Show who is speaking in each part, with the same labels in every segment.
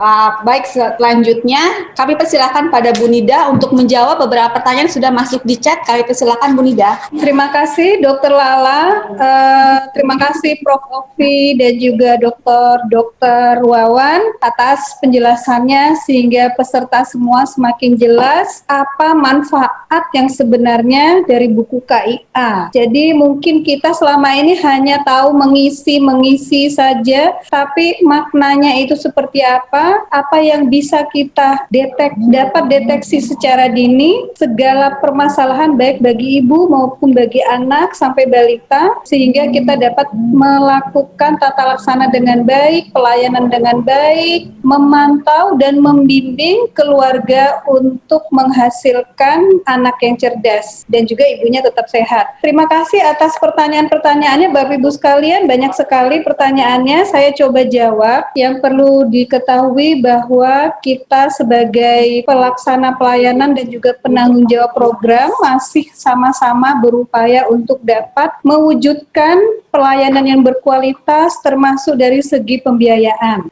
Speaker 1: Baik, selanjutnya kami persilakan pada Bu Nida untuk menjawab beberapa pertanyaan yang sudah masuk di chat. Kami persilakan Bu Nida.
Speaker 2: Terima kasih Dokter Lala, terima kasih Prof. Ovi dan juga Dokter Wawan atas penjelasannya sehingga peserta semua semakin jelas apa manfaat yang sebenarnya dari buku KIA. Jadi mungkin kita selama ini hanya tahu mengisi saja, tapi maknanya itu seperti apa yang bisa kita dapat deteksi secara dini, segala permasalahan baik bagi ibu maupun bagi anak sampai balita, sehingga kita dapat melakukan tata laksana dengan baik, pelayanan dengan baik, memantau dan membimbing keluarga untuk menghasilkan anak yang cerdas dan juga ibunya tetap sehat. Terima kasih atas pertanyaan-pertanyaannya Bapak Ibu sekalian, banyak sekali pertanyaannya, saya coba jawab. Yang perlu diketahui bahwa kita sebagai pelaksana pelayanan dan juga penanggung jawab program masih sama-sama berupaya untuk dapat mewujudkan pelayanan yang berkualitas termasuk dari segi pembiayaan.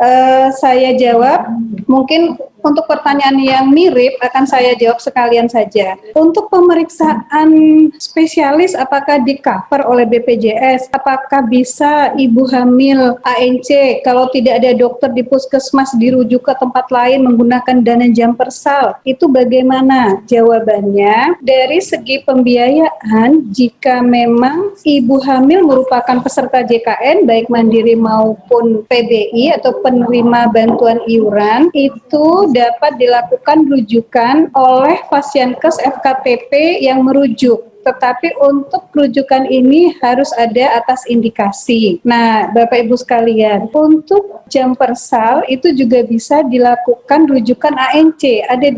Speaker 2: Saya jawab, mungkin untuk pertanyaan yang mirip akan saya jawab sekalian saja. Untuk pemeriksaan spesialis apakah di-cover oleh BPJS? Apakah bisa ibu hamil ANC kalau tidak ada dokter di puskesmas dirujuk ke tempat lain menggunakan dana Jampersal? Itu bagaimana? Jawabannya, dari segi pembiayaan, jika memang ibu hamil merupakan peserta JKN baik mandiri maupun PBI atau penerima bantuan iuran, itu dapat dilakukan rujukan oleh Pasienkes FKTP yang merujuk. Tetapi untuk rujukan ini harus ada atas indikasi. Nah, Bapak Ibu sekalian, untuk Jampersal itu juga bisa dilakukan rujukan ANC, ada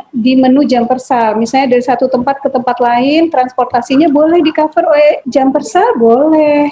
Speaker 2: di menu Jampersal. Misalnya dari satu tempat ke tempat lain, transportasinya boleh di-cover oleh Jampersal,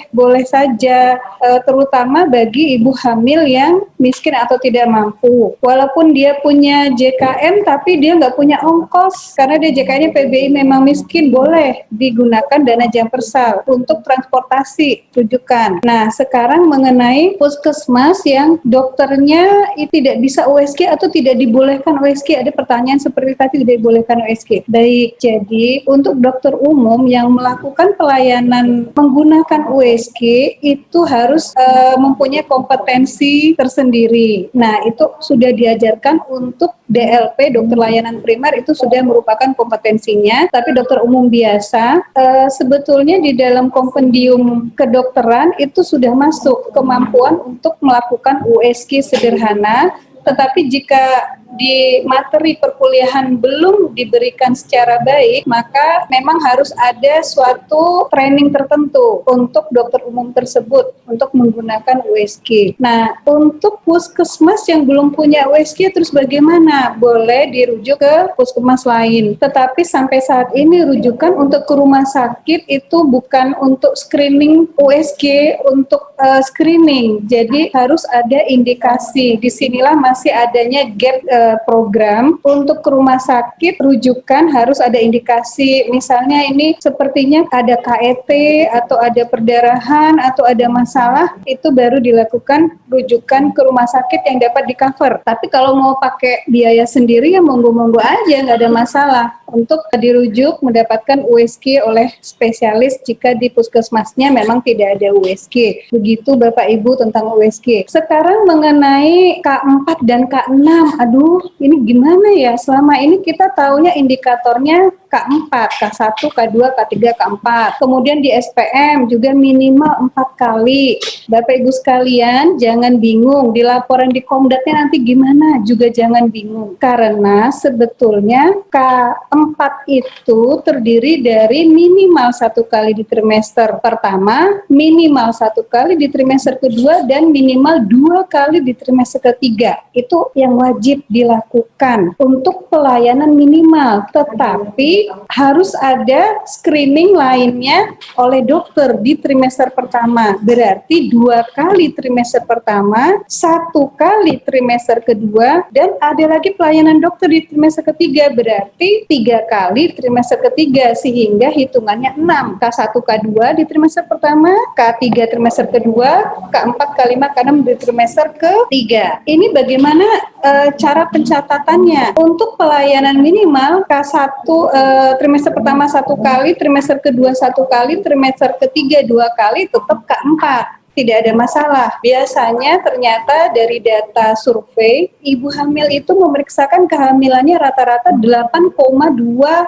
Speaker 2: boleh saja, terutama bagi ibu hamil yang miskin atau tidak mampu. Walaupun dia punya JKN, tapi dia nggak punya ongkos, karena dia JKN-nya PBI memang miskin, boleh digunakan dana Jampersal untuk transportasi rujukan. Nah, sekarang mengenai puskesmas yang dokternya tidak bisa USG atau tidak dibolehkan USG, ada pertanyaan seperti tadi, tidak dibolehkan USG. Baik, jadi untuk dokter umum yang melakukan pelayanan menggunakan USG itu harus mempunyai kompetensi tersendiri. Nah, itu sudah diajarkan untuk DLP, dokter layanan primer, itu sudah merupakan kompetensinya, tapi dokter umum biasa sebetulnya di dalam kompendium kedokteran itu sudah masuk kemampuan untuk melakukan USG sederhana, tetapi jika di materi perkuliahan belum diberikan secara baik, maka memang harus ada suatu training tertentu untuk dokter umum tersebut untuk menggunakan USG. Nah, untuk puskesmas yang belum punya USG terus bagaimana? Boleh dirujuk ke puskesmas lain. Tetapi sampai saat ini rujukan untuk ke rumah sakit itu bukan untuk screening USG, untuk screening. Jadi harus ada indikasi. Disinilah masih adanya gap program untuk ke rumah sakit rujukan harus ada indikasi, misalnya ini sepertinya ada KET atau ada perdarahan atau ada masalah, itu baru dilakukan rujukan ke rumah sakit yang dapat di-cover. Tapi kalau mau pakai biaya sendiri ya monggo-monggo aja, nggak ada masalah untuk dirujuk mendapatkan USG oleh spesialis jika di puskesmasnya memang tidak ada USG. Begitu Bapak Ibu tentang USG. Sekarang mengenai K4 dan K6, aduh ini gimana ya, selama ini kita taunya indikatornya K4, K1, K2, K3, K4. Kemudian di SPM juga minimal 4 kali. Bapak Ibu sekalian, jangan bingung. Di laporan di Komdatnya nanti gimana, juga jangan bingung. Karena sebetulnya K4 itu terdiri dari minimal 1 kali di trimester pertama, minimal 1 kali di trimester kedua, dan minimal 2 kali di trimester ketiga. Itu yang wajib dilakukan untuk pelayanan minimal, tetapi harus ada screening lainnya oleh dokter di trimester pertama. Berarti 2 kali trimester pertama, 1 kali trimester kedua, dan ada lagi pelayanan dokter di trimester ketiga. Berarti 3 kali trimester ketiga, sehingga hitungannya 6. K1, K2 di trimester pertama, K3 trimester kedua, K4, K5, K6 di trimester ketiga. Ini bagaimana cara pencatatannya? Untuk pelayanan minimal K1 trimester pertama 1 kali, trimester kedua 1 kali, trimester ketiga 2 kali, tetap K4. Tidak ada masalah. Biasanya ternyata dari data survei, ibu hamil itu memeriksakan kehamilannya rata-rata 8,2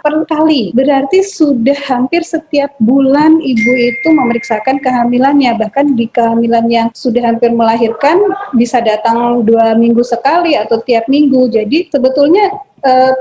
Speaker 2: per kali. Berarti sudah hampir setiap bulan ibu itu memeriksakan kehamilannya. Bahkan di kehamilan yang sudah hampir melahirkan bisa datang 2 minggu sekali atau tiap minggu. Jadi sebetulnya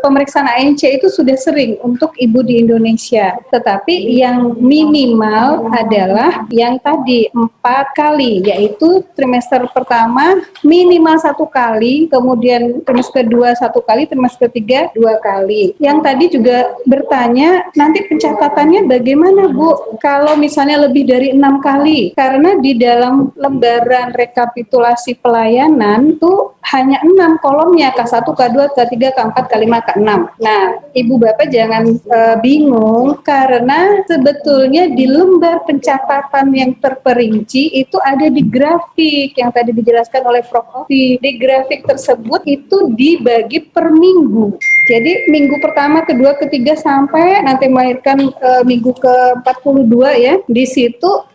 Speaker 2: pemeriksaan ANC itu sudah sering untuk ibu di Indonesia. Tetapi yang minimal adalah yang tadi 4 kali, yaitu trimester pertama minimal 1 kali, kemudian trimester kedua 1 kali, trimester ketiga 2 kali. Yang tadi juga bertanya, nanti pencatatannya bagaimana Bu kalau misalnya lebih dari 6 kali? Karena di dalam lembaran rekapitulasi pelayanan tuh hanya 6 kolomnya, K1, K2, K3, K4, K5, K6. Nah, Ibu Bapak jangan bingung, karena sebetulnya di lembar pencatatan yang terperinci itu ada di grafik yang tadi dijelaskan oleh Prof. Ovi. Di grafik tersebut itu dibagi per minggu. Jadi minggu pertama, kedua, ketiga sampai nanti melahirkan minggu ke-42 ya. Di situ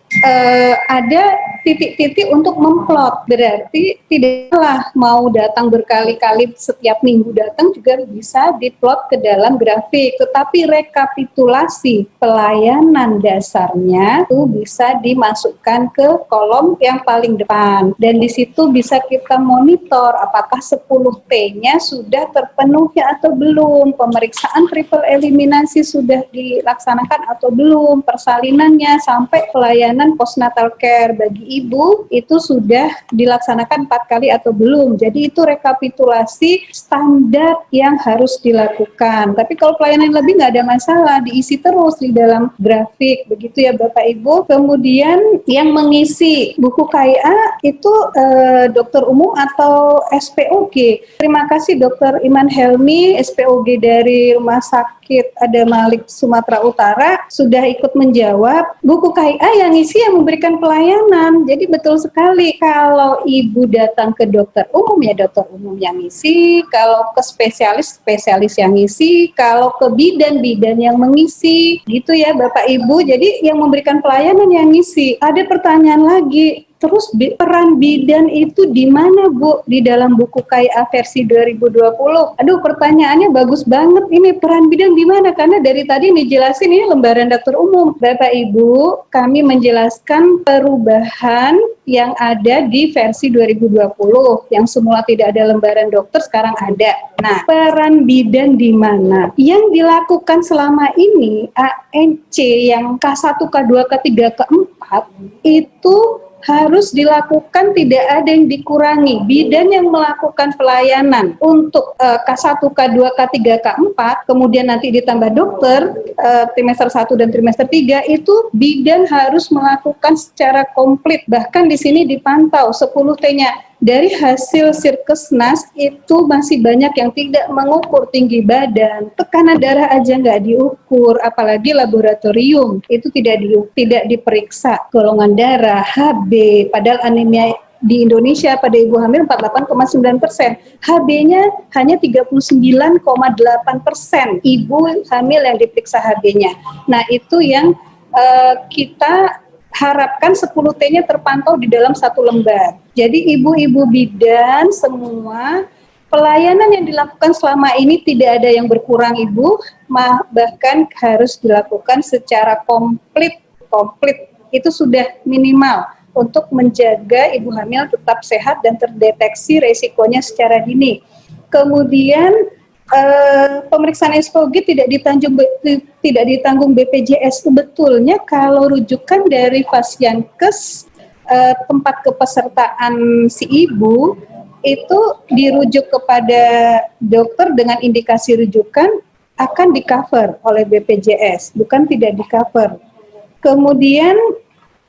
Speaker 2: ada titik-titik untuk memplot. Berarti tidaklah mau datang berkali-kali, setiap minggu datang juga bisa diplot ke dalam grafik. Tetapi rekapitulasi pelayanan dasarnya itu bisa dimasukkan ke kolom yang paling depan. Dan di situ bisa kita monitor apakah 10T-nya sudah terpenuhi atau belum, pemeriksaan triple eliminasi sudah dilaksanakan atau belum, persalinannya sampai pelayanan postnatal care bagi ibu itu sudah dilaksanakan 4 kali atau belum. Jadi itu rekapitulasi standar yang harus dilakukan. Tapi kalau pelayanan lebih nggak ada masalah, diisi terus di dalam grafik, begitu ya Bapak Ibu. Kemudian yang mengisi buku KIA itu dokter umum atau SPOG. Terima kasih Dokter Iman Helmi, SPOG dari Rumah Sakit Ada Malik Sumatera Utara sudah ikut menjawab. Buku KIA yang isi yang memberikan pelayanan. Jadi betul sekali, kalau ibu datang ke dokter umum ya dokter umum yang isi, kalau ke spesialis yang isi, kalau ke bidan yang mengisi, gitu ya Bapak Ibu. Jadi yang memberikan pelayanan yang ngisi. Ada pertanyaan lagi, terus peran bidan itu di mana Bu di dalam buku KIA versi 2020? Aduh, pertanyaannya bagus banget ini, peran bidan di mana? Karena dari tadi dijelasin ini lembaran dokter umum. Bapak Ibu, kami menjelaskan perubahan yang ada di versi 2020 yang semula tidak ada lembaran dokter, sekarang ada. Nah, peran bidan di mana? Yang dilakukan selama ini ANC yang K1, K2, K3, K4 itu harus dilakukan, tidak ada yang dikurangi. Bidan yang melakukan pelayanan untuk K1, K2, K3, K4, kemudian nanti ditambah dokter trimester 1 dan trimester 3, itu bidan harus melakukan secara komplit. Bahkan di sini dipantau 10T-nya. Dari hasil Sirkesnas itu masih banyak yang tidak mengukur tinggi badan, tekanan darah aja nggak diukur, apalagi laboratorium itu tidak diperiksa golongan darah, HB, padahal anemia di Indonesia pada ibu hamil 48,9%, HB-nya hanya 39,8% ibu hamil yang diperiksa HB-nya. Nah itu yang kita harapkan 10T-nya terpantau di dalam satu lembar. Jadi ibu-ibu bidan semua, pelayanan yang dilakukan selama ini tidak ada yang berkurang Ibu, bahkan harus dilakukan secara komplit. Itu sudah minimal untuk menjaga ibu hamil tetap sehat dan terdeteksi resikonya secara dini. Kemudian pemeriksaan SPOG tidak ditanggung BPJS. Sebetulnya kalau rujukan dari Fasyankes tempat kepesertaan si ibu itu dirujuk kepada dokter dengan indikasi rujukan akan di-cover oleh BPJS, bukan tidak di-cover. Kemudian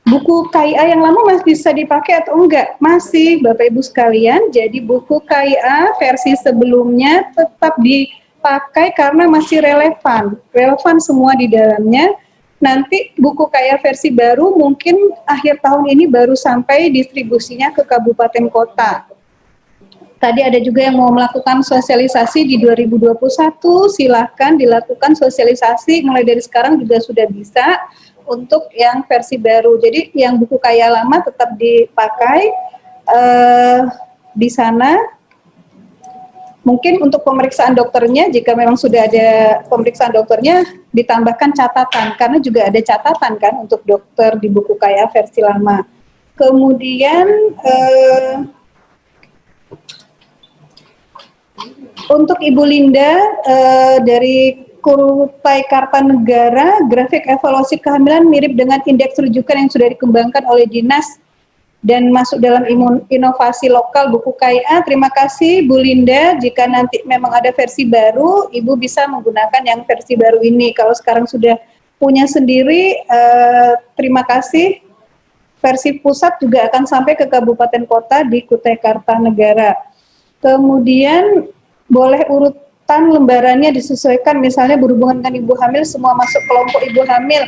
Speaker 2: buku KIA yang lama masih bisa dipakai atau enggak? Masih, Bapak Ibu sekalian. Jadi buku KIA versi sebelumnya tetap dipakai karena masih relevan. Relevan semua di dalamnya. Nanti buku KIA versi baru mungkin akhir tahun ini baru sampai distribusinya ke kabupaten kota. Tadi ada juga yang mau melakukan sosialisasi di 2021, silahkan dilakukan sosialisasi mulai dari sekarang juga sudah bisa untuk yang versi baru. Jadi yang buku KIA lama tetap dipakai di sana. Mungkin untuk pemeriksaan dokternya, jika memang sudah ada pemeriksaan dokternya, ditambahkan catatan, karena juga ada catatan kan untuk dokter di buku KIA versi lama. Kemudian untuk Ibu Linda dari Kutai Kartanegara, grafik evaluasi kehamilan mirip dengan indeks rujukan yang sudah dikembangkan oleh dinas dan masuk dalam inovasi lokal buku KIA. Terima kasih Bu Linda, jika nanti memang ada versi baru, Ibu bisa menggunakan yang versi baru ini. Kalau sekarang sudah punya sendiri, terima kasih. Versi pusat juga akan sampai ke kabupaten kota di Kutai Kartanegara. Kemudian boleh urutan lembarannya disesuaikan, misalnya berhubungan dengan ibu hamil, semua masuk kelompok ibu hamil.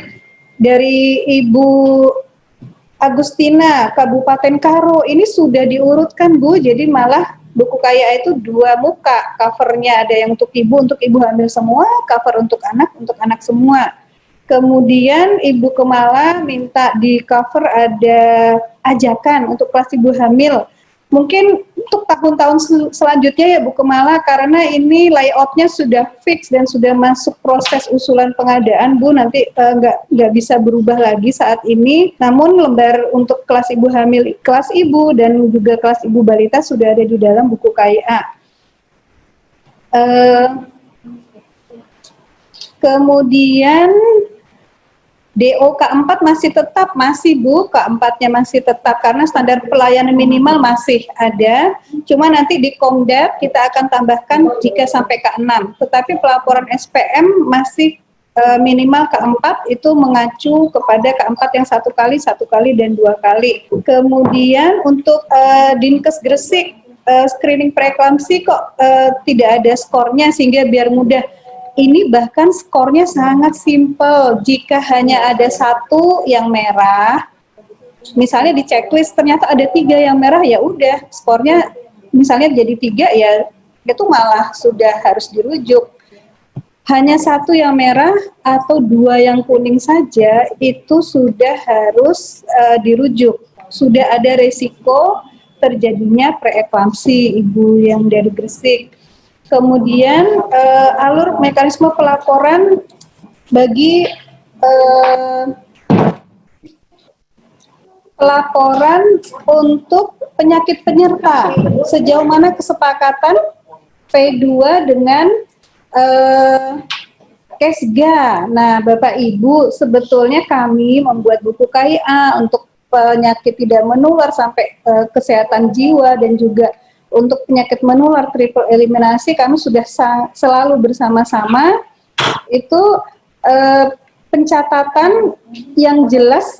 Speaker 2: Dari Ibu Agustina, Kabupaten Karo, ini sudah diurutkan Bu, jadi malah buku KIA itu 2 muka, covernya ada yang untuk ibu hamil semua, cover untuk anak semua. Kemudian Ibu Kemala minta di cover ada ajakan untuk kelas ibu hamil. Mungkin untuk tahun-tahun selanjutnya ya Bu Kemala, karena ini layoutnya sudah fix dan sudah masuk proses usulan pengadaan Bu, nanti nggak bisa berubah lagi saat ini. Namun lembar untuk kelas ibu hamil, kelas ibu dan juga kelas ibu balita sudah ada di dalam buku KIA. Kemudian DO K4 masih Bu, K4-nya masih tetap karena standar pelayanan minimal masih ada, cuma nanti di Komdap kita akan tambahkan jika sampai K6, tetapi pelaporan SPM masih minimal K4 itu mengacu kepada K4 yang 1 kali, dan 2 kali. Kemudian untuk Dinkes Gresik, screening preeklamsi kok tidak ada skornya sehingga biar mudah. Ini bahkan skornya sangat simpel. Jika hanya ada 1 yang merah, misalnya di checklist ternyata ada 3 yang merah, ya udah skornya misalnya jadi 3, ya itu malah sudah harus dirujuk. Hanya 1 yang merah atau 2 yang kuning saja itu sudah harus dirujuk. Sudah ada resiko terjadinya preeklamsi Ibu yang dari Gresik. Kemudian alur mekanisme pelaporan bagi pelaporan untuk penyakit penyerta, sejauh mana kesepakatan P2 dengan Kesga. Nah, Bapak Ibu, sebetulnya kami membuat buku KIA untuk penyakit tidak menular sampai kesehatan jiwa dan juga untuk penyakit menular triple eliminasi, kami sudah selalu bersama-sama itu pencatatan yang jelas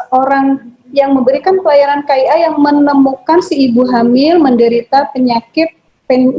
Speaker 2: orang yang memberikan pelayanan KIA yang menemukan si ibu hamil menderita penyakit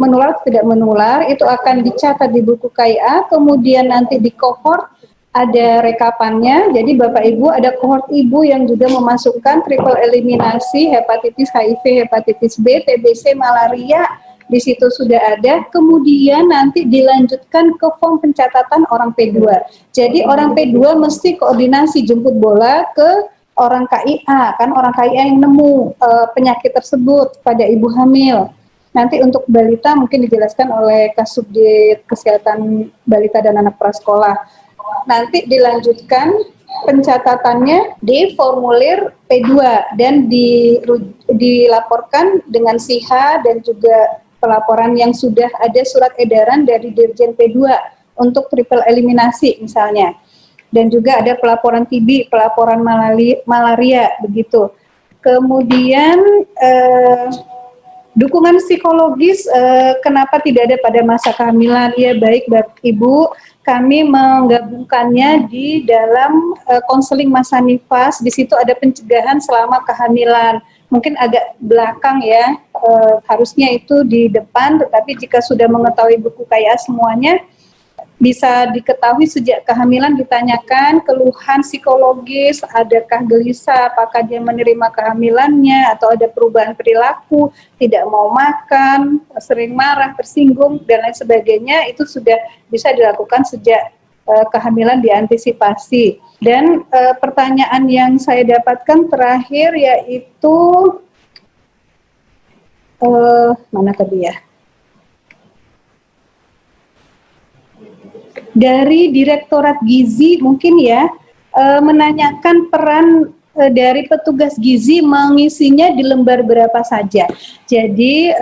Speaker 2: menular atau tidak menular, itu akan dicatat di buku KIA, kemudian nanti di cohort ada rekapannya. Jadi Bapak Ibu ada kohort ibu yang juga memasukkan triple eliminasi, hepatitis HIV, hepatitis B, TBC, malaria, di situ sudah ada. Kemudian nanti dilanjutkan ke form pencatatan orang P2. Jadi orang P2 mesti koordinasi jemput bola ke orang KIA, kan orang KIA yang nemu penyakit tersebut pada ibu hamil. Nanti untuk balita mungkin dijelaskan oleh Kasubdit Kesehatan Balita dan Anak Prasekolah. Nanti dilanjutkan pencatatannya di formulir P2 dan dilaporkan dengan SIHA dan juga pelaporan yang sudah ada surat edaran dari Dirjen P2 untuk triple eliminasi misalnya. Dan juga ada pelaporan TB, pelaporan malaria begitu. Kemudian Dukungan psikologis kenapa tidak ada pada masa kehamilan? Ya baik Bapak Ibu, kami menggabungkannya di dalam konseling masa nifas. Di situ ada pencegahan selama kehamilan. Mungkin agak belakang ya, harusnya itu di depan. Tetapi jika sudah mengetahui buku KIA semuanya, bisa diketahui sejak kehamilan ditanyakan keluhan psikologis, adakah gelisah, apakah dia menerima kehamilannya, atau ada perubahan perilaku, tidak mau makan, sering marah, tersinggung, dan lain sebagainya, itu sudah bisa dilakukan sejak kehamilan diantisipasi. Dan pertanyaan yang saya dapatkan terakhir yaitu, mana tadi ya? Dari Direktorat Gizi mungkin ya, menanyakan peran dari petugas gizi mengisinya di lembar berapa saja. Jadi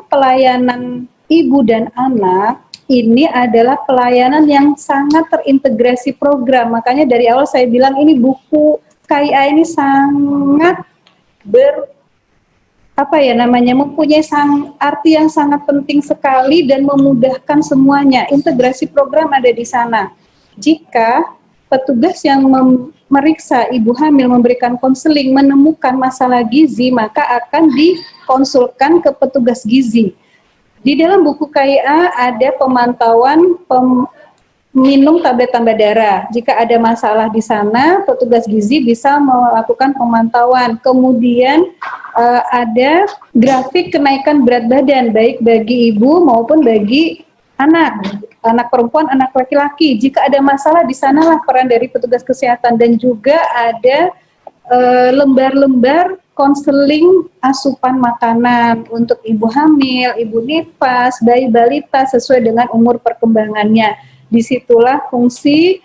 Speaker 2: pelayanan ibu dan anak ini adalah pelayanan yang sangat terintegrasi program. Makanya dari awal saya bilang ini buku KIA ini sangat mempunyai arti yang sangat penting sekali dan memudahkan semuanya. Integrasi program ada di sana. Jika petugas yang memeriksa ibu hamil memberikan konseling menemukan masalah gizi, maka akan dikonsulkan ke petugas gizi. Di dalam buku KIA ada pemantauan minum tablet tambah darah. Jika ada masalah di sana, petugas gizi bisa melakukan pemantauan. Kemudian ada grafik kenaikan berat badan, baik bagi ibu maupun bagi anak perempuan, anak laki-laki. Jika ada masalah, di sanalah peran dari petugas kesehatan. Dan juga ada lembar-lembar konseling asupan makanan untuk ibu hamil, ibu nifas, bayi balita sesuai dengan umur perkembangannya. Disitulah fungsi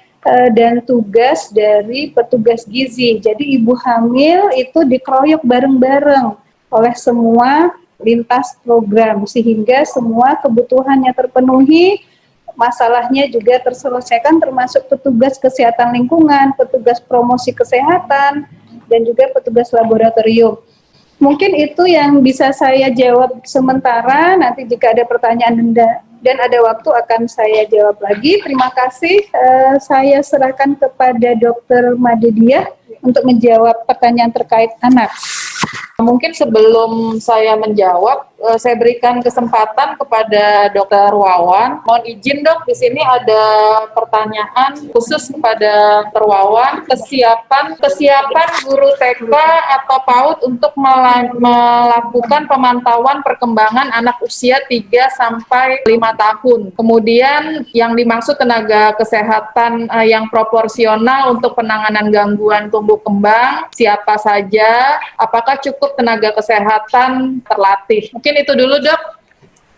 Speaker 2: dan tugas dari petugas gizi. Jadi ibu hamil itu dikeroyok bareng-bareng oleh semua lintas program sehingga semua kebutuhannya terpenuhi, masalahnya juga terselesaikan, termasuk petugas kesehatan lingkungan, petugas promosi kesehatan, dan juga petugas laboratorium. Mungkin itu yang bisa saya jawab sementara. Nanti jika ada pertanyaan dan ada waktu akan saya jawab lagi. Terima kasih. Saya serahkan kepada Dr. Madedia untuk menjawab pertanyaan terkait anak.
Speaker 3: Mungkin sebelum saya menjawab, saya berikan kesempatan kepada Dr. Wawan. Mohon izin dok, di sini ada pertanyaan khusus kepada Dr. Wawan. Kesiapan guru TK atau PAUD untuk melakukan pemantauan perkembangan anak usia 3 sampai 5 tahun. Kemudian yang dimaksud tenaga kesehatan yang proporsional untuk penanganan gangguan tumbuh kembang, siapa saja, apakah cukup tenaga kesehatan terlatih? Mungkin itu dulu dok.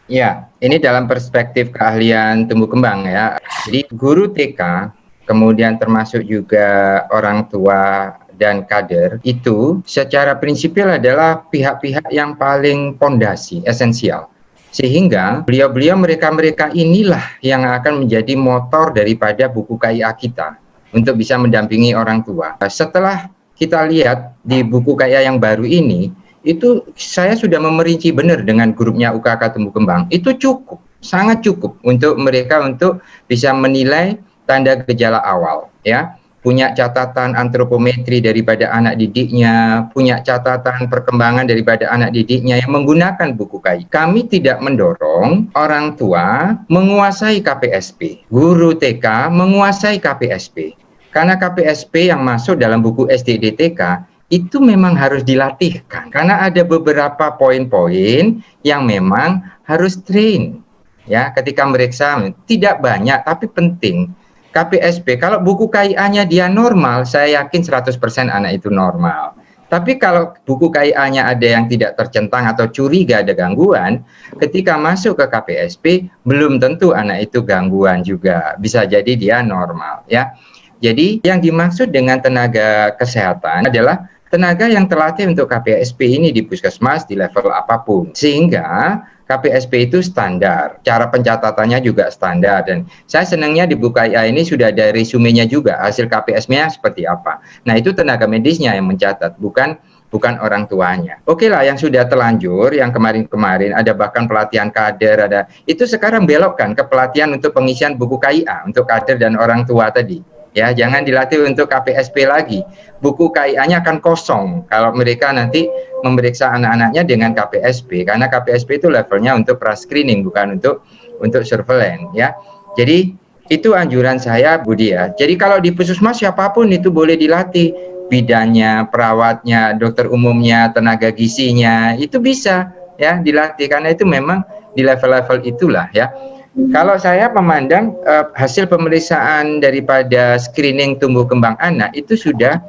Speaker 4: Ya, ini dalam perspektif keahlian tumbuh kembang ya. Jadi guru TK, kemudian termasuk juga orang tua dan kader, itu secara prinsipil adalah pihak-pihak yang paling pondasi, esensial. Sehingga beliau-beliau mereka inilah yang akan menjadi motor daripada buku KIA kita untuk bisa mendampingi orang tua. Setelah kita lihat di buku KIA yang baru ini, itu saya sudah memerinci benar dengan grupnya UKK Tumbuh Kembang. Itu cukup, sangat cukup untuk mereka untuk bisa menilai tanda gejala awal, ya. Punya catatan antropometri daripada anak didiknya, punya catatan perkembangan daripada anak didiknya yang menggunakan buku KIA. Kami tidak mendorong orang tua menguasai KPSP, guru TK menguasai KPSP. Karena KPSP yang masuk dalam buku SDDTK itu memang harus dilatihkan. Karena ada beberapa poin-poin yang memang harus train. Ya, ketika meriksa tidak banyak tapi penting. KPSP, kalau buku KIA-nya dia normal, saya yakin 100% anak itu normal. Tapi kalau buku KIA-nya ada yang tidak tercentang atau curiga ada gangguan, ketika masuk ke KPSP belum tentu anak itu gangguan juga. Bisa jadi dia normal, ya. Jadi yang dimaksud dengan tenaga kesehatan adalah tenaga yang terlatih untuk KPSP ini di puskesmas di level apapun. Sehingga KPSP itu standar, cara pencatatannya juga standar. Dan saya senangnya di buku KIA ini sudah ada resumenya juga, hasil KPSP-nya seperti apa. Nah itu tenaga medisnya yang mencatat, bukan bukan orang tuanya. Oke lah, yang sudah terlanjur, yang kemarin-kemarin ada bahkan pelatihan kader, ada itu sekarang belokkan ke pelatihan untuk pengisian buku KIA untuk kader dan orang tua tadi. Ya, jangan dilatih untuk KPSP lagi. Buku KIA-nya akan kosong kalau mereka nanti memeriksa anak-anaknya dengan KPSP, karena KPSP itu levelnya untuk pra-screening, bukan untuk surveillance ya. Jadi itu anjuran saya, Budi ya. Jadi kalau di puskesmas siapapun itu boleh dilatih, bidannya, perawatnya, dokter umumnya, tenaga gizinya, itu bisa ya dilatih, karena itu memang di level-level itulah ya. Kalau saya memandang hasil pemeriksaan daripada screening tumbuh kembang anak itu sudah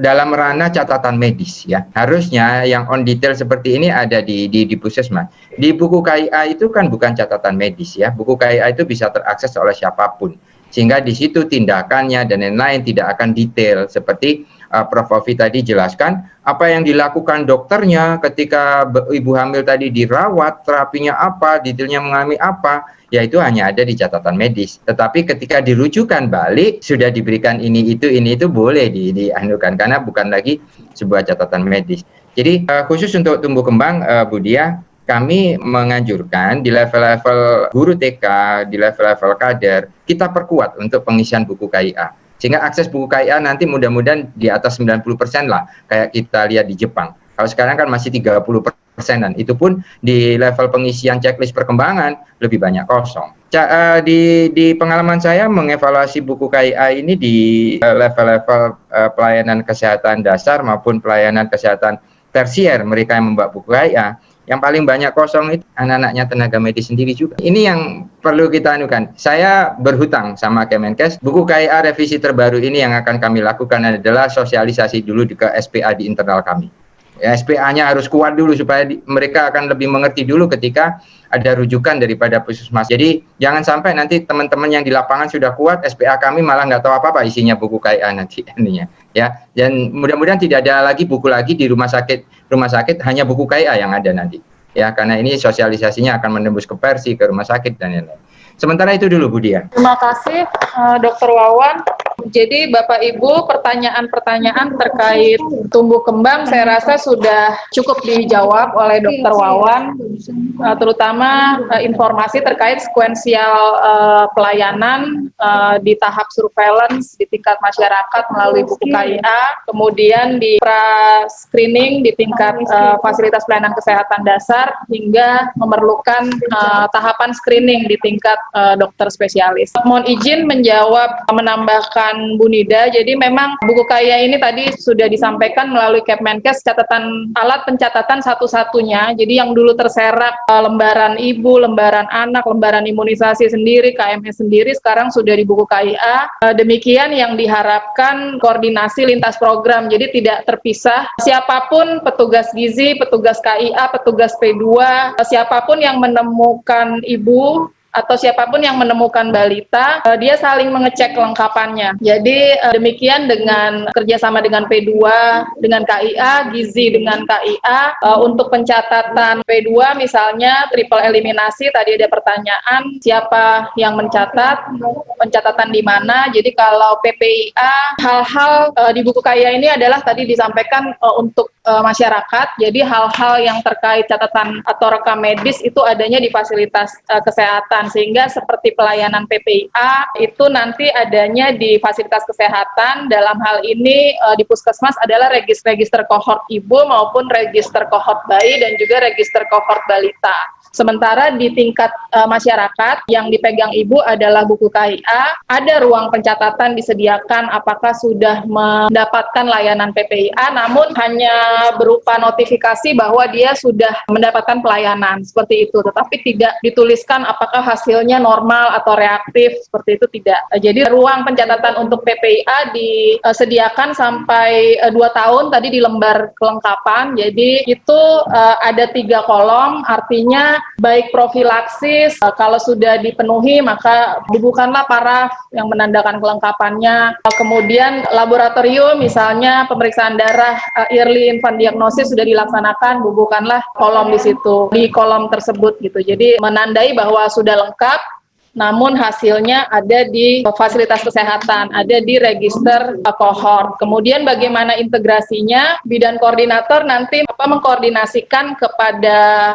Speaker 4: dalam ranah catatan medis ya. Harusnya yang on detail seperti ini ada di puskesmas. Di buku KIA itu kan bukan catatan medis ya. Buku KIA itu bisa terakses oleh siapapun. Sehingga di situ tindakannya dan lain-lain tidak akan detail seperti Prof. Ovi tadi jelaskan apa yang dilakukan dokternya ketika ibu hamil tadi dirawat, terapinya apa, detailnya mengalami apa, ya itu hanya ada di catatan medis. Tetapi ketika dirujukan balik sudah diberikan ini itu boleh dianukan karena bukan lagi sebuah catatan medis. Jadi khusus untuk tumbuh kembang Budia, kami menganjurkan di level-level guru TK, di level-level kader, kita perkuat untuk pengisian buku KIA. Sehingga akses buku KIA nanti mudah-mudahan di atas 90% lah, kayak kita lihat di Jepang. Kalau sekarang kan masih 30%-an, itu pun di level pengisian checklist perkembangan lebih banyak kosong. Di pengalaman saya mengevaluasi buku KIA ini di level-level pelayanan kesehatan dasar maupun pelayanan kesehatan tersier, mereka yang membuat buku KIA, yang paling banyak kosong itu anak-anaknya tenaga medis sendiri juga. Ini yang perlu kita anukan. Saya berhutang sama Kemenkes. Buku KIA revisi terbaru ini yang akan kami lakukan adalah sosialisasi dulu ke SPA di internal kami. Ya, SPA-nya harus kuat dulu supaya mereka akan lebih mengerti dulu ketika ada rujukan daripada puskesmas. Jadi jangan sampai nanti teman-teman yang di lapangan sudah kuat, SPA kami malah nggak tahu apa-apa isinya buku KIA nanti ininya. Ya, dan mudah-mudahan tidak ada lagi buku lagi di rumah sakit hanya buku KIA yang ada nanti. Ya, karena ini sosialisasinya akan menembus ke Persi, ke rumah sakit dan lain-lain. Sementara itu dulu Budia.
Speaker 3: Terima kasih Dr. Wawan. Jadi Bapak Ibu, pertanyaan-pertanyaan terkait tumbuh kembang saya rasa sudah cukup dijawab oleh Dr. Wawan, terutama informasi terkait sekuensial pelayanan di tahap surveillance di tingkat masyarakat melalui buku KIA, kemudian di pra-screening di tingkat fasilitas pelayanan kesehatan dasar, hingga memerlukan tahapan screening di tingkat dokter spesialis. Mohon izin menambahkan Bu Nida, jadi memang buku KIA ini tadi sudah disampaikan melalui Kemenkes catatan alat pencatatan satu-satunya, jadi yang dulu terserak lembaran ibu, lembaran anak, lembaran imunisasi sendiri, KMS sendiri, sekarang sudah di buku KIA. Demikian yang diharapkan koordinasi lintas program, jadi tidak terpisah. Siapapun petugas gizi, petugas KIA, petugas P2, siapapun yang menemukan ibu atau siapapun yang menemukan balita, dia saling mengecek kelengkapannya. Jadi demikian dengan kerjasama dengan P2, dengan KIA, gizi dengan KIA, untuk pencatatan P2 misalnya triple eliminasi, tadi ada pertanyaan siapa yang mencatat, pencatatan di mana. Jadi kalau PPIA, hal-hal di buku KIA ini adalah tadi disampaikan untuk masyarakat, jadi hal-hal yang terkait catatan atau rekam medis itu adanya di fasilitas kesehatan, sehingga seperti pelayanan PPIA itu nanti adanya di fasilitas kesehatan. Dalam hal ini di puskesmas adalah register kohort ibu maupun register kohort bayi dan juga register kohort balita. Sementara di tingkat masyarakat yang dipegang ibu adalah buku KIA, ada ruang pencatatan disediakan apakah sudah mendapatkan layanan PPIA, namun hanya berupa notifikasi bahwa dia sudah mendapatkan pelayanan, seperti itu. Tetapi tidak dituliskan apakah hasilnya normal atau reaktif, seperti itu tidak. Jadi ruang pencatatan untuk PPIA disediakan sampai 2 tahun tadi di lembar kelengkapan. Jadi itu ada 3 kolom, artinya baik profilaksis, kalau sudah dipenuhi maka bubuhkanlah paraf yang menandakan kelengkapannya. Kemudian laboratorium misalnya pemeriksaan darah early infant diagnosis sudah dilaksanakan, bubuhkanlah kolom di situ, di kolom tersebut gitu. Jadi menandai bahwa sudah lengkap namun hasilnya ada di fasilitas kesehatan, ada di register kohort. Kemudian bagaimana integrasinya, bidan koordinator nanti mengkoordinasikan kepada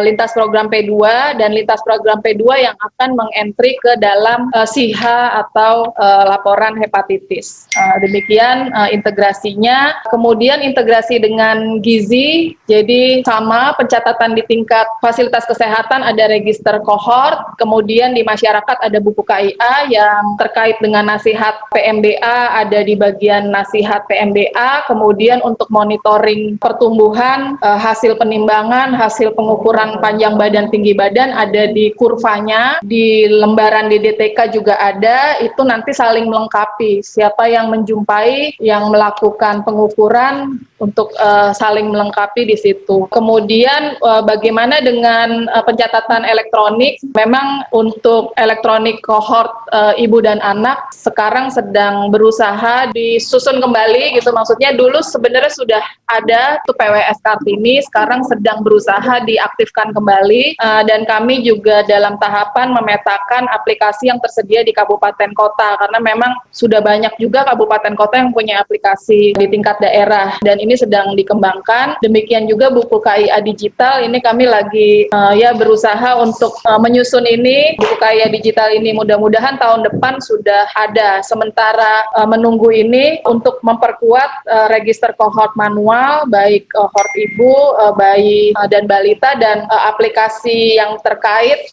Speaker 3: lintas program P2 dan lintas program P2 yang akan mengentry ke dalam SIHA atau laporan hepatitis. Demikian integrasinya. Kemudian integrasi dengan gizi, jadi sama pencatatan di tingkat fasilitas kesehatan ada register kohort, kemudian di masyarakat ada buku KIA yang terkait dengan nasihat PMBA ada di bagian nasihat PMBA, kemudian untuk monitoring pertumbuhan, hasil penimbangan, hasil pengukuran panjang badan, tinggi badan ada di kurvanya, di lembaran di DTK juga ada, itu nanti saling melengkapi. Siapa yang menjumpai, yang melakukan pengukuran untuk saling melengkapi di situ. Kemudian bagaimana dengan pencatatan elektronik? Memang untuk elektronik kohort ibu dan anak sekarang sedang berusaha disusun kembali gitu. Maksudnya dulu sebenarnya sudah ada tuh PWS Kartini, sekarang sedang berusaha diaktifkan kembali dan kami juga dalam tahapan memetakan aplikasi yang tersedia di kabupaten kota karena memang sudah banyak juga kabupaten kota yang punya aplikasi di tingkat daerah dan ini sedang dikembangkan. Demikian juga buku KIA digital ini kami lagi berusaha untuk menyusun ini. Buku KIA digital ini mudah-mudahan tahun depan sudah ada. Sementara menunggu ini untuk memperkuat register kohort manual baik kohort ibu, bayi dan balita dan aplikasi yang terkait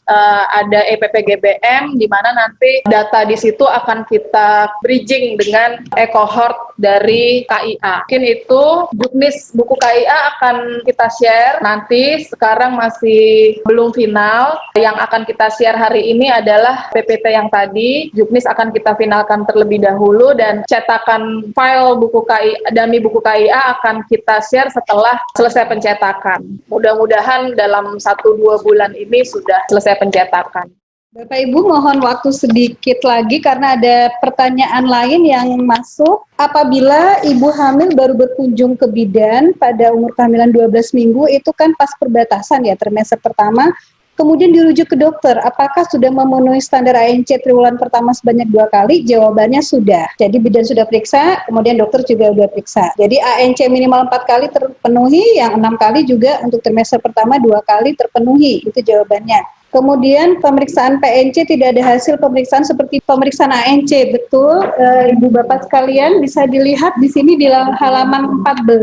Speaker 3: ada EPPGBM di mana nanti data di situ akan kita bridging dengan e-kohort dari KIA. Mungkin itu juknis buku KIA akan kita share nanti, sekarang masih belum final. Yang akan kita share hari ini adalah PPT yang tadi, juknis akan kita finalkan terlebih dahulu dan cetakan file buku KIA, dummy buku KIA akan kita share setelah selesai pencetakan. Mudah-mudahan dalam 1-2 bulan ini sudah selesai pencetakan.
Speaker 2: Bapak Ibu mohon waktu sedikit lagi karena ada pertanyaan lain yang masuk. Apabila ibu hamil baru berkunjung ke bidan pada umur kehamilan 12 minggu itu kan pas perbatasan ya trimester pertama, kemudian dirujuk ke dokter, apakah sudah memenuhi standar ANC triwulan pertama sebanyak 2 kali? Jawabannya sudah. Jadi bidan sudah periksa, kemudian dokter juga sudah periksa. Jadi ANC minimal 4 kali terpenuhi, yang 6 kali juga untuk trimester pertama 2 kali terpenuhi. Itu jawabannya. Kemudian pemeriksaan PNC tidak ada hasil pemeriksaan seperti pemeriksaan ANC. Betul, Ibu Bapak sekalian bisa dilihat di sini di halaman 14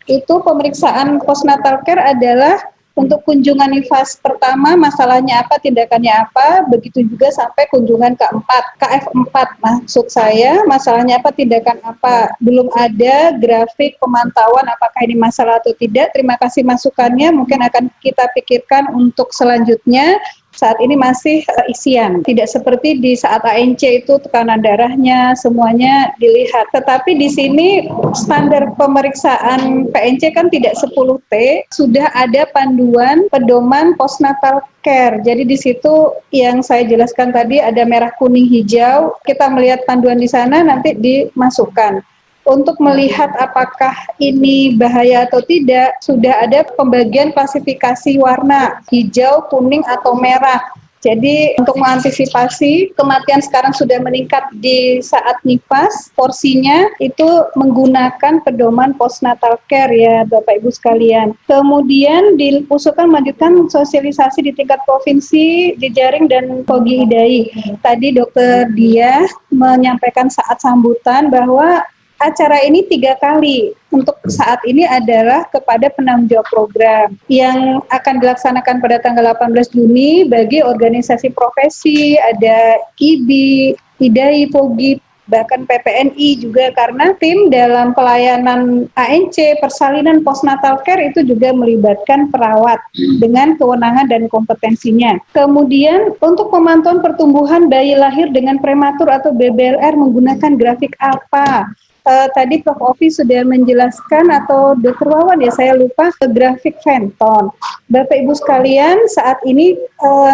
Speaker 2: itu pemeriksaan postnatal care adalah untuk kunjungan nifas pertama masalahnya apa, tindakannya apa, begitu juga sampai kunjungan keempat, KF4 maksud saya, masalahnya apa, tindakan apa, belum ada grafik pemantauan apakah ini masalah atau tidak. Terima kasih masukannya, mungkin akan kita pikirkan untuk selanjutnya. Saat ini masih isian, tidak seperti di saat ANC itu tekanan darahnya semuanya dilihat. Tetapi di sini standar pemeriksaan PNC kan tidak 10T, sudah ada panduan pedoman postnatal care. Jadi di situ yang saya jelaskan tadi ada merah, kuning, hijau. Kita melihat panduan di sana nanti dimasukkan. Untuk melihat apakah ini bahaya atau tidak, sudah ada pembagian klasifikasi warna, hijau, kuning, atau merah. Jadi untuk mengantisipasi kematian sekarang sudah meningkat di saat nifas, porsinya itu menggunakan pedoman postnatal care ya Bapak Ibu sekalian. Kemudian diusulkan melanjutkan sosialisasi di tingkat provinsi, jejaring dan Pogi Idai. Tadi Dokter Dia menyampaikan saat sambutan bahwa acara ini 3 kali. Untuk saat ini adalah kepada penanggung jawab program yang akan dilaksanakan pada tanggal 18 Juni bagi organisasi profesi, ada IBI, IDAI, POGI, bahkan PPNI juga karena tim dalam pelayanan ANC, persalinan postnatal care itu juga melibatkan perawat dengan kewenangan dan kompetensinya. Kemudian untuk pemantauan pertumbuhan bayi lahir dengan prematur atau BBLR menggunakan grafik apa? Tadi Prof. Ovi sudah menjelaskan atau Dr. Wawan ya saya lupa grafik Fenton. Bapak Ibu sekalian saat ini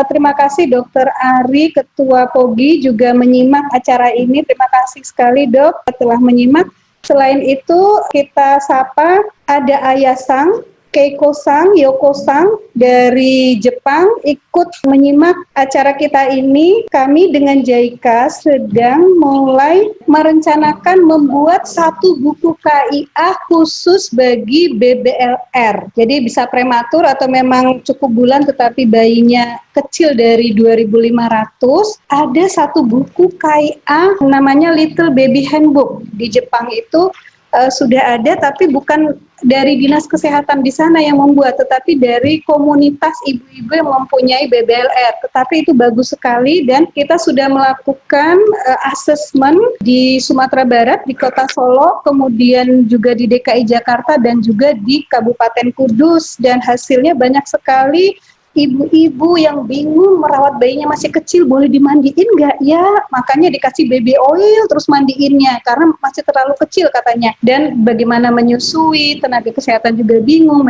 Speaker 2: terima kasih Dr. Ari Ketua POGI juga menyimak acara ini. Terima kasih sekali Dok telah menyimak. Selain itu kita sapa ada Ayasang Keiko-san, Yoko-san dari Jepang ikut menyimak acara kita ini. Kami dengan JICA sedang mulai merencanakan membuat satu buku KIA khusus bagi BBLR. Jadi bisa prematur atau memang cukup bulan tetapi bayinya kecil dari 2.500. Ada satu buku KIA namanya Little Baby Handbook. Di Jepang itu sudah ada, tapi bukan dari dinas kesehatan di sana yang membuat, tetapi dari komunitas ibu-ibu yang mempunyai BBLR. Tetapi itu bagus sekali dan kita sudah melakukan asesmen di Sumatera Barat, di Kota Solo, kemudian juga di DKI Jakarta dan juga di Kabupaten Kudus, dan hasilnya banyak sekali ibu-ibu yang bingung merawat bayinya masih kecil, boleh dimandiin nggak ya? Makanya dikasih baby oil terus mandiinnya karena masih terlalu kecil katanya. Dan bagaimana menyusui, tenaga kesehatan juga bingung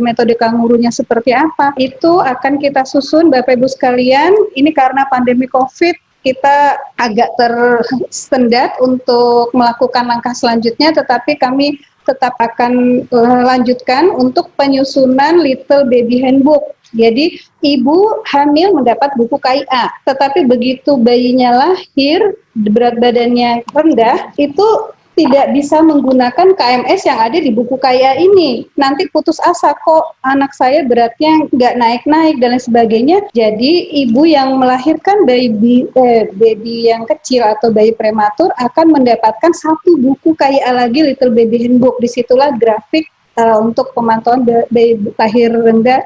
Speaker 2: metode kangurunya seperti apa. Itu akan kita susun Bapak Ibu sekalian. Ini karena pandemi COVID kita agak tersendat untuk melakukan langkah selanjutnya, tetapi kami tetap akan lanjutkan untuk penyusunan Little Baby Handbook. Jadi ibu hamil mendapat buku KIA, tetapi begitu bayinya lahir, berat badannya rendah, itu tidak bisa menggunakan KMS yang ada di buku KIA ini. Nanti putus asa, kok anak saya beratnya nggak naik-naik dan lain sebagainya. Jadi ibu yang melahirkan baby yang kecil atau bayi prematur akan mendapatkan satu buku KIA lagi, Little Baby Handbook. Disitulah grafik untuk pemantauan bayi lahir rendah,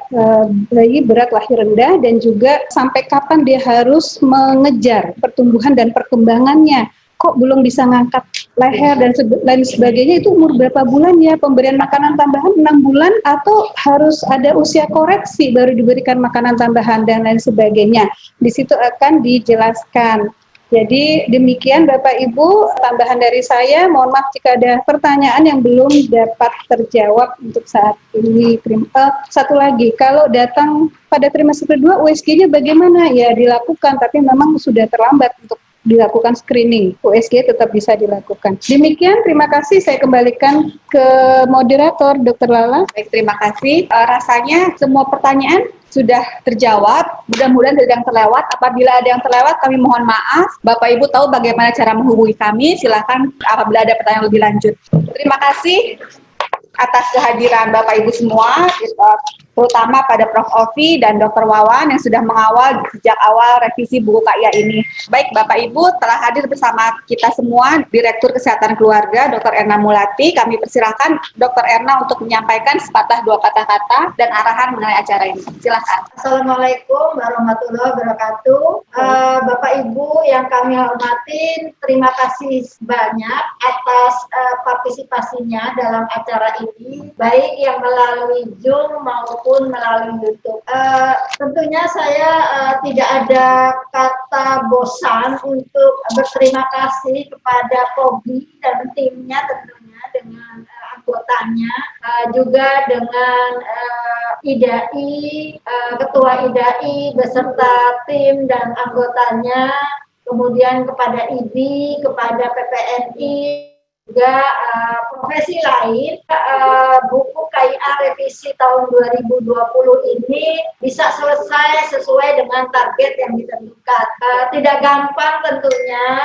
Speaker 2: bayi berat lahir rendah, dan juga sampai kapan dia harus mengejar pertumbuhan dan perkembangannya. Kok belum bisa ngangkat leher dan lain sebagainya, itu umur berapa bulan ya, pemberian makanan tambahan 6 bulan atau harus ada usia koreksi baru diberikan makanan tambahan dan lain sebagainya. Di situ akan dijelaskan. Jadi demikian Bapak Ibu, tambahan dari saya. Mohon maaf jika ada pertanyaan yang belum dapat terjawab untuk saat ini. Satu lagi, kalau datang pada trimester kedua USG-nya bagaimana? Ya dilakukan, tapi memang sudah terlambat untuk dilakukan screening. USG tetap bisa dilakukan. Demikian, terima kasih. Saya kembalikan ke moderator, Dr. Lala.
Speaker 1: Baik, terima kasih. Rasanya semua pertanyaan sudah terjawab. Mudah-mudahan tidak ada yang terlewat. Apabila ada yang terlewat, kami mohon maaf. Bapak Ibu tahu bagaimana cara menghubungi kami. Silakan apabila ada pertanyaan lebih lanjut. Terima kasih atas kehadiran Bapak Ibu semua, terutama pada Prof. Ovi dan Dr. Wawan yang sudah mengawal sejak awal revisi buku KIA ini. Baik, Bapak Ibu telah hadir bersama kita semua, Direktur Kesehatan Keluarga, Dr. Erna Mulati. Kami persilakan Dr. Erna untuk menyampaikan sepatah dua kata-kata dan arahan mengenai acara ini. Silakan.
Speaker 5: Assalamualaikum warahmatullahi wabarakatuh. Bapak Ibu yang kami hormati, terima kasih banyak atas partisipasinya dalam acara ini, baik yang melalui Zoom maupun melalui YouTube. Tentunya saya tidak ada kata bosan untuk berterima kasih kepada Pogi dan timnya, tentunya dengan anggotanya, juga dengan IDAI, Ketua IDAI beserta tim dan anggotanya, kemudian kepada IBI, kepada PPNI, juga profesi lain. Buku KIA revisi tahun 2020 ini bisa selesai sesuai dengan target yang ditentukan. Tidak gampang tentunya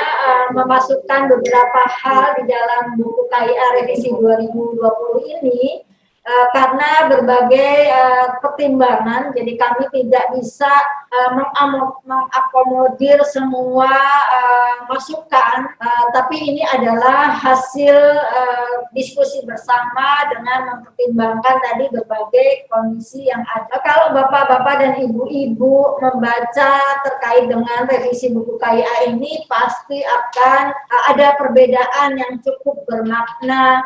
Speaker 5: memasukkan beberapa hal di dalam buku KIA revisi 2020 ini, karena berbagai pertimbangan, jadi kami tidak bisa mengakomodir semua masukan, tapi ini adalah hasil diskusi bersama dengan mempertimbangkan tadi berbagai kondisi yang ada. Kalau bapak-bapak dan ibu-ibu membaca terkait dengan revisi buku KIA ini, pasti akan ada perbedaan yang cukup bermakna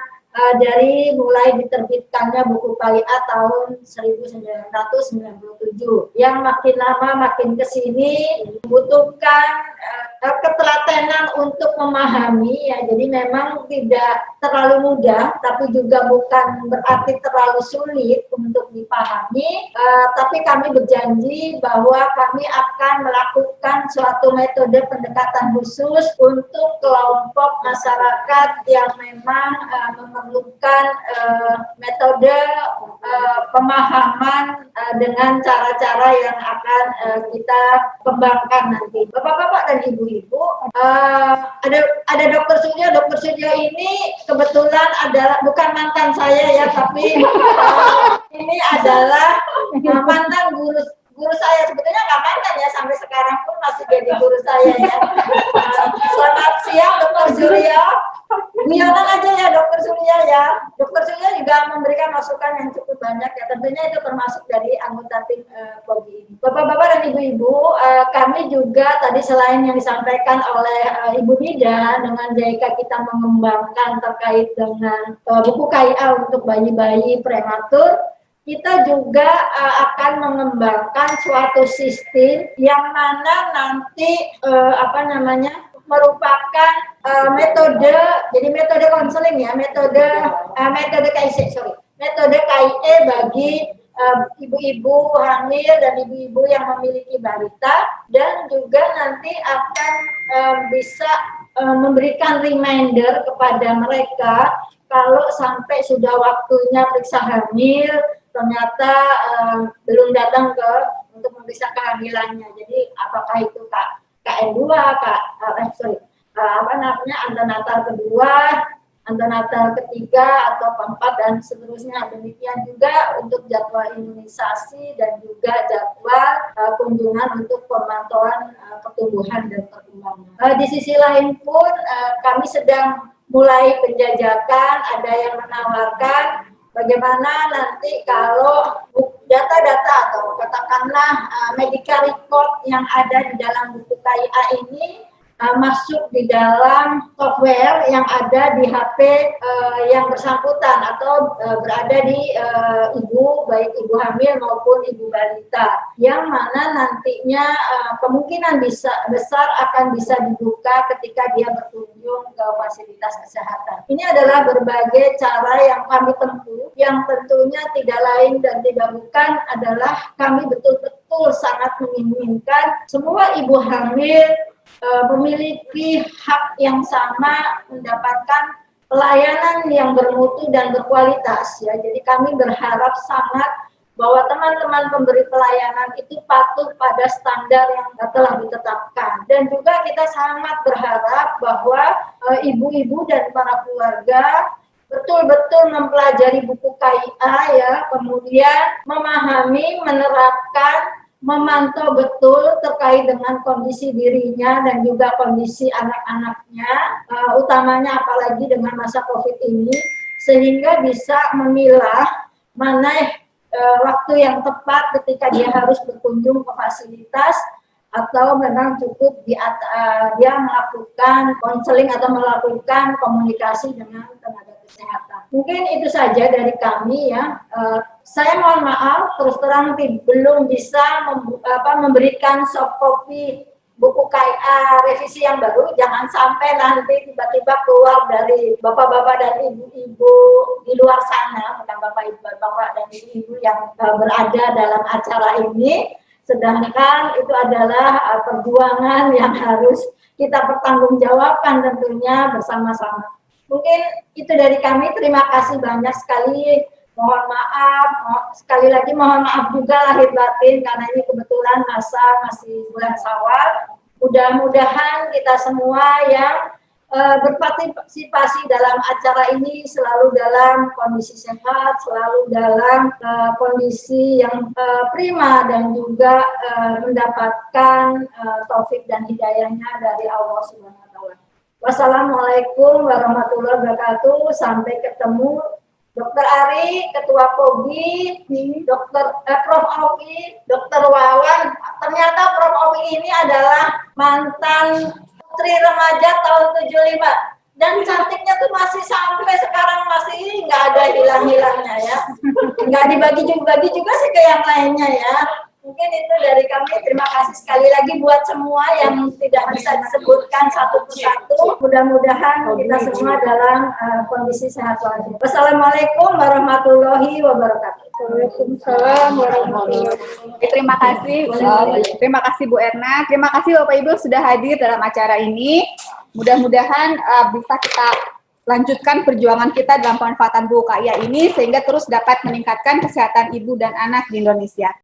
Speaker 5: dari mulai diterbitkannya buku KIA tahun 1997, yang makin lama makin kesini membutuhkan ketelatenan untuk memahami, ya. Jadi memang tidak terlalu mudah, tapi juga bukan berarti terlalu sulit untuk dipahami. Tapi kami berjanji bahwa kami akan melakukan suatu metode pendekatan khusus untuk kelompok masyarakat yang memang memerlukan metode pemahaman dengan cara-cara yang akan kita kembangkan nanti. Bapak-bapak dan ibu-ibu, ada Dokter Suryo. Dokter Suryo ini kebetulan adalah bukan mantan saya ya, tapi ini adalah mantan guru saya. Sebetulnya nggak mantan ya, sampai sekarang pun masih jadi guru saya ya. Selamat siang Dokter Suryo. Guyonan aja ya Dokter Suryo ya. Dokter Suryo juga memberikan masukan yang cukup banyak ya. Tentunya itu termasuk dari anggota tim POGI ini. Bapak-bapak dan ibu-ibu, kami juga tadi selain yang disampaikan oleh Ibu Nida dengan JIK kita mengembangkan terkait dengan buku KIA untuk bayi-bayi prematur, kita juga akan mengembangkan suatu sistem yang mana nanti merupakan metode, jadi metode konseling ya, metode KIE bagi ibu-ibu hamil dan ibu-ibu yang memiliki balita, dan juga nanti akan bisa memberikan reminder kepada mereka kalau sampai sudah waktunya periksa hamil ternyata belum datang untuk memeriksa kehamilannya. Jadi apakah itu KN2, antenatal kedua, antenatal ketiga atau keempat dan seterusnya. Demikian juga untuk jadwal imunisasi dan juga jadwal kunjungan untuk pemantauan pertumbuhan dan perkembangan. Di sisi lain pun kami sedang mulai penjajakan, ada yang menawarkan bagaimana nanti kalau data-data atau katakanlah medical record yang ada di dalam buku KIA ini masuk di dalam software yang ada di HP yang bersangkutan atau berada di baik ibu hamil maupun ibu balita, yang mana nantinya kemungkinan besar akan bisa dibuka ketika dia berkunjung ke fasilitas kesehatan. Ini adalah berbagai cara yang kami tempuh, yang tentunya tidak lain dan tidak bukan adalah kami betul-betul sangat menginginkan semua ibu hamil memiliki hak yang sama mendapatkan pelayanan yang bermutu dan berkualitas ya. Jadi kami berharap sangat bahwa teman-teman pemberi pelayanan itu patuh pada standar yang telah ditetapkan, dan juga kita sangat berharap bahwa ibu-ibu dan para keluarga betul-betul mempelajari buku KIA ya, kemudian memahami, menerapkan, memantau betul terkait dengan kondisi dirinya dan juga kondisi anak-anaknya, utamanya apalagi dengan masa COVID ini, sehingga bisa memilah mana waktu yang tepat ketika dia harus berkunjung ke fasilitas atau memang cukup dia melakukan konseling atau melakukan komunikasi dengan tenaga kesehatan. Mungkin itu saja dari kami ya. Saya mohon maaf, terus terang belum bisa memberikan soft copy buku KIA revisi yang baru. Jangan sampai nanti tiba-tiba keluar dari bapak-bapak dan ibu-ibu di luar sana, bukan bapak dan ibu-ibu yang berada dalam acara ini, sedangkan itu adalah perjuangan yang harus kita pertanggungjawabkan tentunya bersama-sama. Mungkin itu dari kami. Terima kasih banyak sekali. Mohon maaf, sekali lagi mohon maaf juga lahir batin karena ini kebetulan masa masih bulan Syawal. Mudah-mudahan kita semua yang berpartisipasi dalam acara ini selalu dalam kondisi sehat, selalu dalam kondisi yang prima, dan juga mendapatkan taufik dan hidayahnya dari Allah Subhanahu wa Ta'ala. Wassalamualaikum warahmatullahi wabarakatuh. Sampai ketemu. Dokter Ari, Ketua POGI, Prof. Ovi, Dokter Wawan. Ternyata Prof. Ovi ini adalah mantan putri remaja tahun 75. Dan cantiknya tuh masih sampai sekarang masih nggak ada hilang-hilangnya ya. Nggak dibagi juga sih ke yang lainnya ya. Mungkin itu dari kami. Terima kasih sekali lagi buat semua yang tidak bisa disebutkan satu persatu. Mudah-mudahan kita semua dalam kondisi sehat walafiat. Wassalamualaikum warahmatullahi wabarakatuh.
Speaker 2: Waalaikumsalam warahmatullahi wabarakatuh.
Speaker 1: Terima kasih Bu Erna. Terima kasih Bapak Ibu sudah hadir dalam acara ini. Mudah-mudahan bisa kita lanjutkan perjuangan kita dalam pemanfaatan buku karya ini sehingga terus dapat meningkatkan kesehatan ibu dan anak di Indonesia.